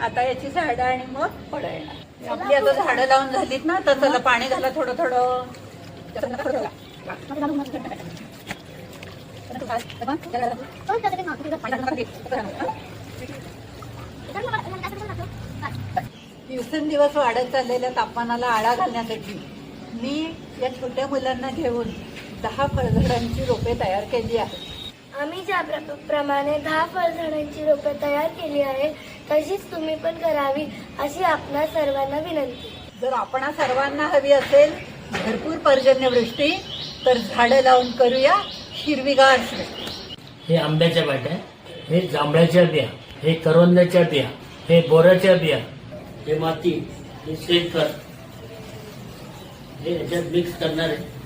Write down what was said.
आता याची झाडं आणि मग फळं येणार. आपली आता झाडं लावून झालीत ना, तर चला पाणी घाला थोडं थोडं. दिवसेंदिवस वाढत चाललेल्या तापमानाला आळा घालण्यासाठी मी या छोट्या मुलांना घेऊन 10 फळझाडांची रोपे तयार केली आहेत. आम्ही ज्या प्रमाणे 10 फळझाडांची रोपे तयार केली आहे तशीच तुम्ही पण करावी अशी आपणा सर्वांना विनंती. जर आपणा सर्वांना हवी असेल भरपूर पर्जन्यवृष्टी, तर झाडं लावून करूया हिरवीगार सृष्टी. हे आंब्याच्या बाट्या, हे जांभळाच्या बिया, हे करवंदाच्या बिया, हे बोराच्या बिया, हे माती, हे शेणखत, हे याच्यात मिक्स करणार आहे.